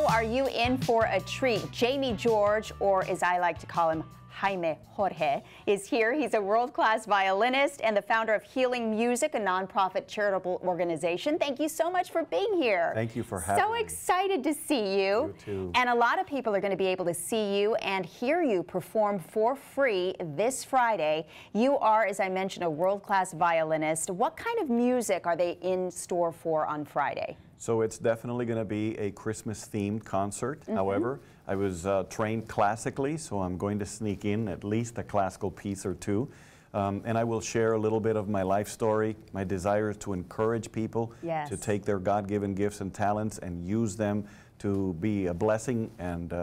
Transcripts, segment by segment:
are you in for a treat? Jaime Jorge, or as I like to call him, Jaime Jorge, is here. He's a world-class violinist and the founder of Healing Music, a nonprofit charitable organization. Thank you so much for being here. Thank you for having me. So excited to see you. You too. And a lot of people are going to be able to see you and hear you perform for free this Friday. You are, as I mentioned, a world-class violinist. What kind of music are they in store for on Friday? So it's definitely going to be a Christmas-themed concert. However, I was trained classically, so I'm going to sneak in at least a classical piece or two. And I will share a little bit of my life story. My desire is to encourage people to take their God-given gifts and talents and use them to be a blessing and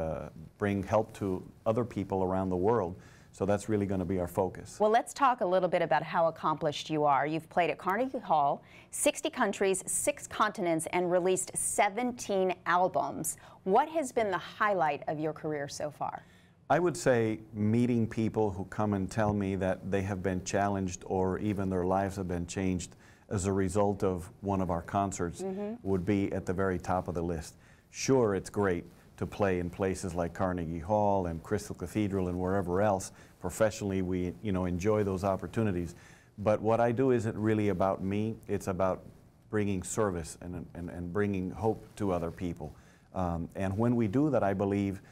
bring help to other people around the world. So that's really going to be our focus. Well, let's talk a little bit about how accomplished you are. You've played at Carnegie Hall, 60 countries, 6 continents, and released 17 albums. What has been the highlight of your career so far? I would say meeting people who come and tell me that they have been challenged or even their lives have been changed as a result of one of our concerts would be at the very top of the list. Sure, it's great to play in places like Carnegie Hall and Crystal Cathedral and wherever else. Professionally, we enjoy those opportunities. But what I do isn't really about me. It's about bringing service and bringing hope to other people. And when we do that, I believe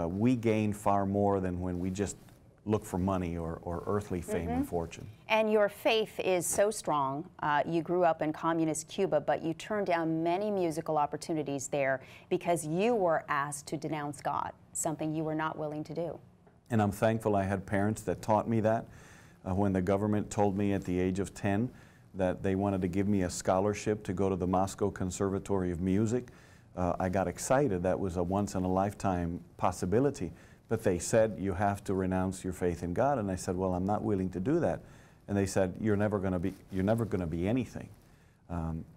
we gain far more than when we just look for money or earthly fame and fortune. And your faith is so strong. You grew up in communist Cuba, but you turned down many musical opportunities there because you were asked to denounce God, something you were not willing to do. And I'm thankful I had parents that taught me that. When the government told me at the age of 10 that they wanted to give me a scholarship to go to the Moscow Conservatory of Music, I got excited. That was a once-in-a-lifetime possibility. But they said, you have to renounce your faith in God. And I said, well, I'm not willing to do that. And they said, you're never going to be anything.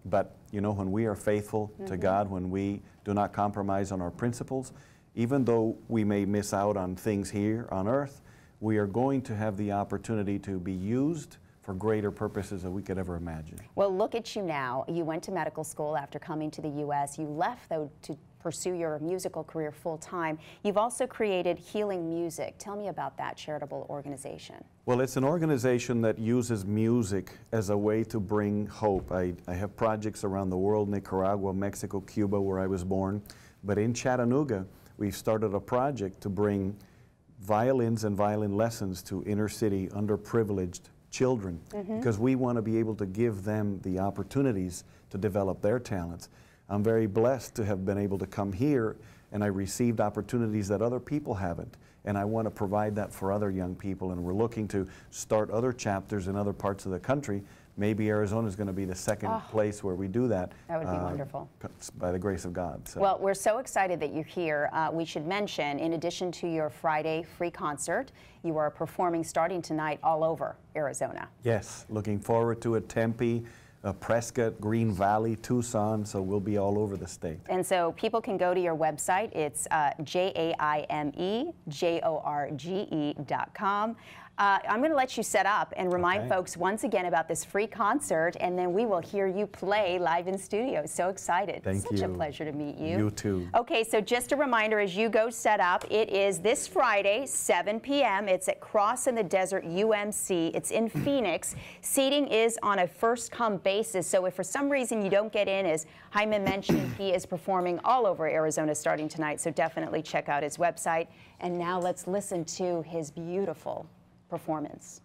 But when we are faithful to God, when we do not compromise on our principles, even though we may miss out on things here on earth, we are going to have the opportunity to be used for greater purposes than we could ever imagine. Well, look at you now. You went to medical school after coming to the U.S. You left, though, to pursue your musical career full-time. You've also created Healing Music. Tell me about that charitable organization. Well, it's an organization that uses music as a way to bring hope. I have projects around the world, Nicaragua, Mexico, Cuba, where I was born. But in Chattanooga, we've started a project to bring violins and violin lessons to inner-city, underprivileged children, because we want to be able to give them the opportunities to develop their talents. I'm very blessed to have been able to come here, and I received opportunities that other people haven't. And I want to provide that for other young people, and we're looking to start other chapters in other parts of the country. Maybe Arizona is going to be the second place where we do that. That would be wonderful. By the grace of God. So. Well, we're so excited that you're here. We should mention, in addition to your Friday free concert, you are performing starting tonight all over Arizona. Yes, looking forward to it. Tempe, Prescott, Green Valley, Tucson, so we'll be all over the state. And so people can go to your website. It's Jaimejorge.com. I'm going to let you set up and remind folks once again about this free concert, and then we will hear you play live in studio. So excited. Thank you. Such a pleasure to meet you. You too. Okay, so just a reminder as you go set up, it is this Friday, 7 p.m. It's at Cross in the Desert UMC. It's in Phoenix. Seating is on a first-come basis, so if for some reason you don't get in, as Jaime mentioned, he is performing all over Arizona starting tonight, so definitely check out his website. And now let's listen to his beautiful performance.